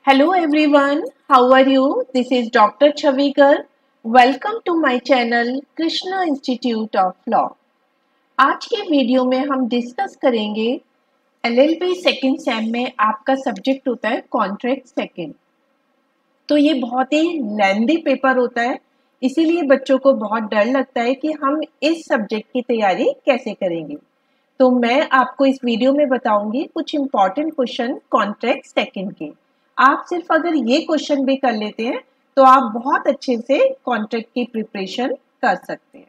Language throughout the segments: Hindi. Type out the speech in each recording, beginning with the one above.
Hello everyone, how are you? This is Dr. Chavigar. Welcome to my channel Krishna Institute of Law. आज के वीडियो में हम डिस्कस करेंगे एलएलबी सेकंड सेम में आपका सब्जेक्ट होता है कॉन्ट्रैक्ट सेकंड। तो ये बहुत ही लेंदी पेपर होता है, इसीलिए बच्चों को बहुत डर लगता है कि हम इस सब्जेक्ट की तैयारी कैसे करेंगे। तो मैं आपको इस वीडियो में बताऊंगी कुछ इंपॉर्टेंट क्वेश्चन कॉन्ट्रैक्ट सेकंड के। आप सिर्फ अगर ये क्वेश्चन भी कर लेते हैं तो आप बहुत अच्छे से कॉन्ट्रैक्ट की प्रिपरेशन कर सकते हैं।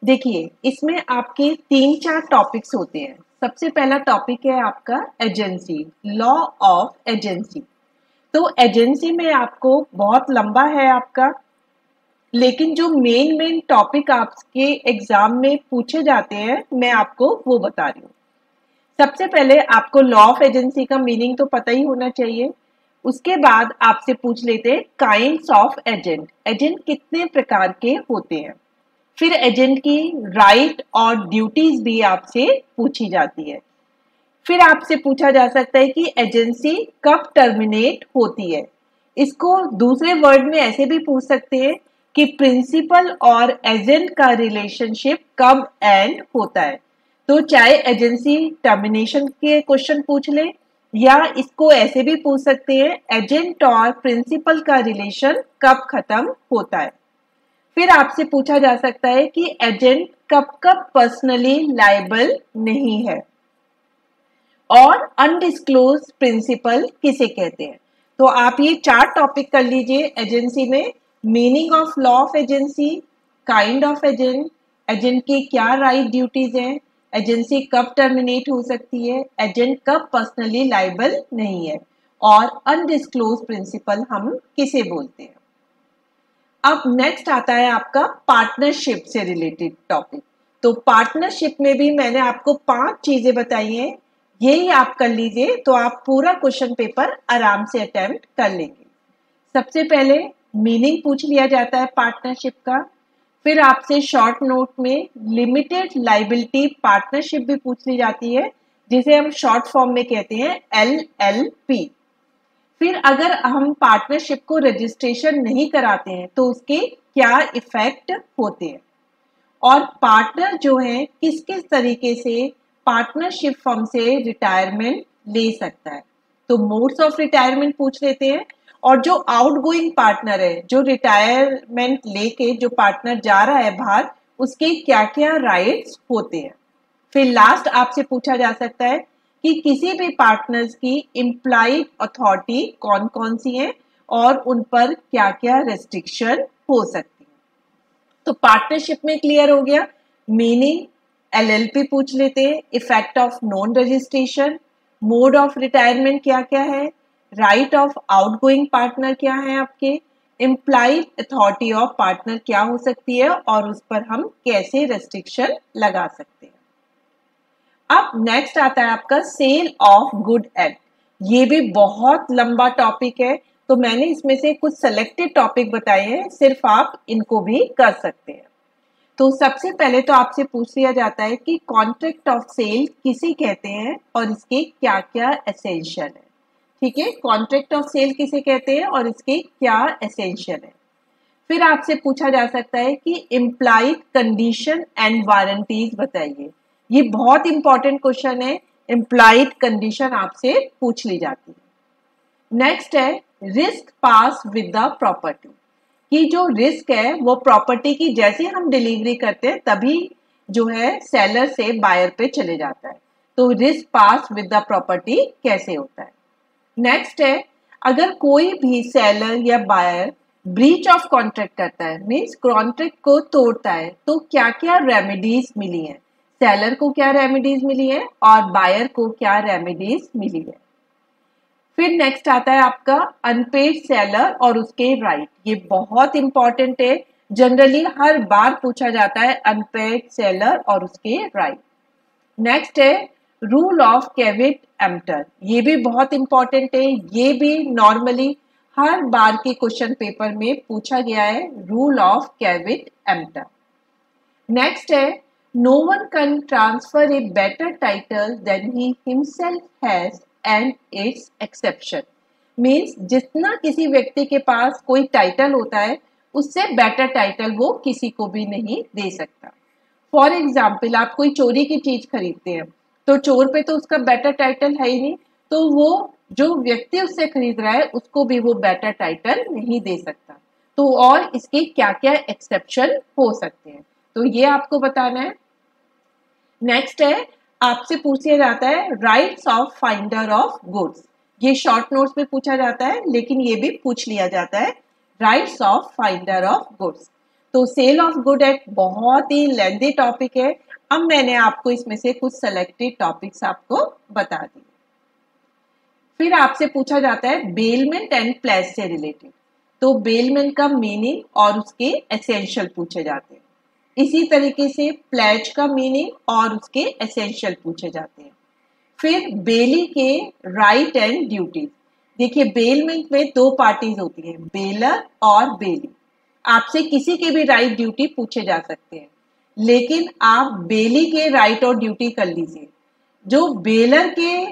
देखिए, इसमें आपके 3-4 टॉपिक्स होते हैं। सबसे पहला टॉपिक है आपका एजेंसी, लॉ ऑफ एजेंसी। तो एजेंसी में आपको बहुत लंबा है आपका, लेकिन जो मेन टॉपिक आपके एग्जाम में पूछे जाते हैं मैं आपको वो बता रही हूँ। सबसे पहले आपको लॉ ऑफ एजेंसी का मीनिंग तो पता ही होना चाहिए। उसके बाद आपसे पूछ लेते हैं काइंड्स ऑफ एजेंट, एजेंट कितने प्रकार के होते हैं। फिर एजेंट की राइट और ड्यूटीज भी आपसे पूछी जाती है। फिर आपसे पूछा जा सकता है कि एजेंसी कब टर्मिनेट होती है। इसको दूसरे वर्ड में ऐसे भी पूछ सकते हैं कि प्रिंसिपल और एजेंट का रिलेशनशिप कब एंड होता है। तो चाहे एजेंसी टर्मिनेशन के क्वेश्चन पूछ ले या इसको ऐसे भी पूछ सकते हैं एजेंट और प्रिंसिपल का रिलेशन कब खत्म होता है। फिर आपसे पूछा जा सकता है कि एजेंट कब पर्सनली लायबल नहीं है और अनडिस्क्लोज प्रिंसिपल किसे कहते हैं। तो आप ये 4 टॉपिक कर लीजिए एजेंसी में। Meaning of law of agency, kind of agent, agent की क्या राइट ड्यूटीज हैं, एजेंसी कब टर्मिनेट हो सकती है, एजेंट कब पर्सनली लायबल नहीं है और अनडिस्क्लोज प्रिंसिपल हम किसे बोलते हैं। अब नेक्स्ट आता है आपका पार्टनरशिप से रिलेटेड टॉपिक। तो पार्टनरशिप में भी मैंने आपको 5 चीजें बताई हैं, यही आप कर लीजिए तो आप पूरा क्वेश्चन पेपर आराम से अटेम्प्ट कर लेंगे। सबसे पहले मीनिंग पूछ लिया जाता है पार्टनरशिप का। फिर आपसे शॉर्ट नोट में लिमिटेड लायबिलिटी पार्टनरशिप भी पूछ ली जाती है, जिसे हम शॉर्ट फॉर्म में कहते हैं LLP। फिर अगर हम पार्टनरशिप को रजिस्ट्रेशन नहीं कराते हैं तो उसके क्या इफेक्ट होते हैं और पार्टनर जो है किस किस तरीके से पार्टनरशिप फर्म से रिटायरमेंट ले सकता है। तो मोड्स ऑफ रिटायरमेंट पूछ लेते हैं और जो आउटगोइंग पार्टनर है, जो रिटायरमेंट लेके जो पार्टनर जा रहा है बाहर, उसके क्या क्या राइट्स होते हैं। फिर लास्ट आपसे पूछा जा सकता है कि किसी भी पार्टनर्स की इम्प्लाइड अथॉरिटी कौन कौन सी है और उन पर क्या क्या रेस्ट्रिक्शन हो सकती है। तो पार्टनरशिप में क्लियर हो गया। मीनिंग LLP पूछ लेते हैं, effect of non registration, mode of retirement क्या क्या है, राइट ऑफ आउटगोइंग पार्टनर क्या है आपके, इम्प्लाइड अथॉरिटी ऑफ पार्टनर क्या हो सकती है और उस पर हम कैसे रेस्ट्रिक्शन लगा सकते हैं। अब नेक्स्ट आता है आपका सेल ऑफ गुड एक्ट। ये भी बहुत लंबा टॉपिक है, तो मैंने इसमें से कुछ सेलेक्टेड टॉपिक बताए हैं, सिर्फ आप इनको भी कर सकते हैं। तो सबसे पहले तो आपसे पूछ लिया जाता है कि कॉन्ट्रैक्ट ऑफ सेल किसे कहते हैं और इसके क्या क्या एसेंशियल है। ठीक है, कॉन्ट्रैक्ट ऑफ सेल किसे कहते हैं और इसके क्या एसेंशियल है। फिर आपसे पूछा जा सकता है कि इम्प्लाइड कंडीशन एंड वारंटीज बताइए। ये बहुत इंपॉर्टेंट क्वेश्चन है, इम्प्लाइड कंडीशन आपसे पूछ ली जाती है। नेक्स्ट है risk pass with the property, कि जो रिस्क है वो प्रॉपर्टी की जैसे हम डिलीवरी करते हैं तभी जो है सेलर से बायर पे चले जाता है। तो risk pass with the property कैसे होता है। नेक्स्ट है अगर कोई भी सेलर या बायर ब्रीच ऑफ कॉन्ट्रैक्ट करता है, मीन्स कॉन्ट्रैक्ट को तोड़ता है, तो क्या क्या रेमेडीज मिली हैं, सेलर को क्या रेमेडीज मिली है और बायर को क्या रेमेडीज मिली है। फिर नेक्स्ट आता है आपका अनपेड सेलर और उसके राइट। ये बहुत इंपॉर्टेंट है, जनरली हर बार पूछा जाता है अनपेड सेलर और उसके राइट। नेक्स्ट है रूल ऑफ कैविट एम्प्टर। ये भी बहुत इंपॉर्टेंट है, ये भी नॉर्मली हर बार के क्वेश्चन पेपर में पूछा गया है, rule of caveat emptor. Next है no one can transfer a better title than he himself has and its exception. Means जितना किसी व्यक्ति के पास कोई टाइटल होता है उससे बेटर टाइटल वो किसी को भी नहीं दे सकता। फॉर एग्जाम्पल आप कोई चोरी की चीज खरीदते हैं तो चोर पे तो उसका बेटर टाइटल है ही नहीं, तो वो जो व्यक्ति उससे खरीद रहा है उसको भी वो बेटर टाइटल नहीं दे सकता। तो और इसके क्या क्या एक्सेप्शन हो सकते हैं तो ये आपको बताना है। नेक्स्ट है, आपसे पूछा जाता है rights of finder of goods. ये शॉर्ट नोट्स में पूछा जाता है लेकिन ये भी पूछ लिया जाता है, rights of finder of goods. तो सेल ऑफ गुड एक बहुत ही लेंथी टॉपिक है। अब मैंने आपको इसमें से कुछ सेलेक्टेड टॉपिक्स आपको बता दिए। फिर आपसे पूछा जाता है बेलमेंट एंड प्लेज से रिलेटेड। तो बेलमेंट का मीनिंग और उसके एसेंशियल पूछे जाते हैं। इसी तरीके से प्लेज का मीनिंग और उसके एसेंशियल पूछे जाते हैं। फिर बेली के राइट एंड ड्यूटीज। देखिए बेलमेंट में दो पार्टीज होती हैं, बेलर और बेली। आपसे किसी के भी राइट ड्यूटी पूछे जा सकते हैं, लेकिन आप बेली के राइट और ड्यूटी कर लीजिए। जो बेलर के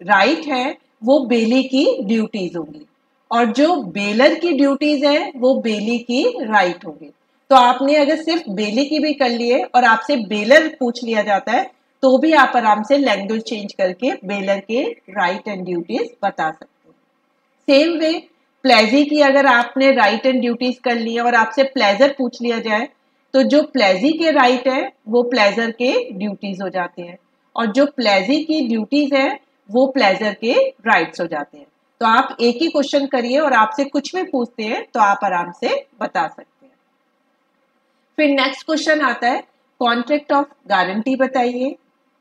राइट है वो बेली की ड्यूटीज होंगी और जो बेलर की ड्यूटीज है वो बेली की राइट होगी। तो आपने अगर सिर्फ बेली की भी कर लिए और आपसे बेलर पूछ लिया जाता है तो भी आप आराम से लैंग्वेज चेंज करके बेलर के राइट एंड ड्यूटीज बता सकते हैं। सेम वे प्लेजी की अगर आपने राइट एंड ड्यूटीज कर ली और आपसे प्लेजर पूछ लिया जाए तो जो प्लेजी के राइट है वो प्लेजर के ड्यूटीज हो जाते हैं और जो प्लेजी की ड्यूटीज है वो प्लेजर के राइट्स हो जाते हैं। तो आप एक ही क्वेश्चन करिए और आपसे कुछ भी पूछते हैं तो आप आराम से बता सकते हैं। फिर नेक्स्ट क्वेश्चन आता है कॉन्ट्रैक्ट ऑफ गारंटी बताइए,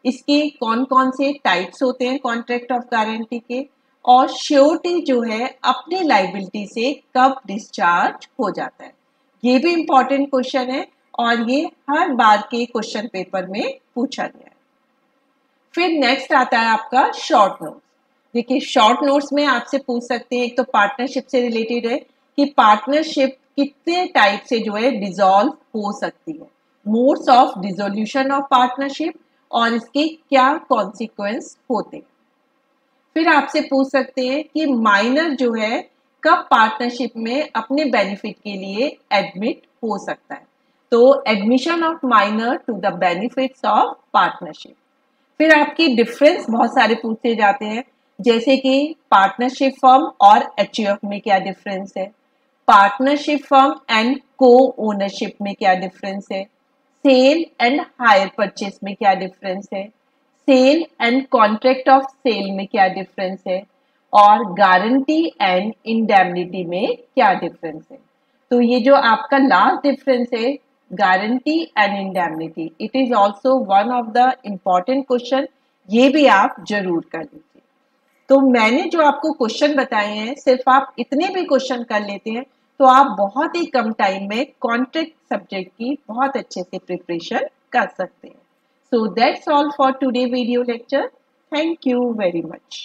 इसके कौन कौन से टाइप्स होते हैं कॉन्ट्रैक्ट ऑफ गारंटी के, और श्योरिटी जो है अपनी लाइबिलिटी से कब डिस्चार्ज हो जाता है। ये भी इंपॉर्टेंट क्वेश्चन है और ये हर बार के क्वेश्चन पेपर में पूछा गया है। फिर नेक्स्ट आता है आपका शॉर्ट नोट्स। देखिए शॉर्ट नोट्स में आपसे पूछ सकते हैं, एक तो पार्टनरशिप से रिलेटेड है कि पार्टनरशिप कितने टाइप से जो है डिसॉल्व हो सकती है, modes of dissolution of partnership और इसके क्या कॉन्सिक्वेंस होते हैं। फिर आपसे पूछ सकते हैं कि माइनर जो है कब पार्टनरशिप में अपने बेनिफिट के लिए एडमिट हो सकता है। तो admission of minor to the benefits of partnership. फिर आपकी डिफरेंस बहुत सारे पूछे जाते हैं, जैसे कि पार्टनरशिप फर्म और एचयूएफ में क्या डिफरेंस है, पार्टनरशिप फर्म एंड को ओनरशिप में क्या डिफरेंस है, सेल एंड हायर परचेस में क्या डिफरेंस है, sale and contract of sale में क्या डिफरेंस है, और गारंटी एंड इंडेमनिटी में क्या डिफरेंस है। तो ये जो आपका लास्ट डिफरेंस है guarantee and indemnity, it is also one of the important question, ये भी आप जरूर कर लीजिए। तो मैंने जो आपको क्वेश्चन बताए हैं सिर्फ आप इतने भी क्वेश्चन कर लेते हैं तो आप बहुत ही कम टाइम में कॉन्ट्रैक्ट सब्जेक्ट की बहुत अच्छे से प्रिपरेशन कर सकते हैं। So that's all for today video lecture. Thank you very much.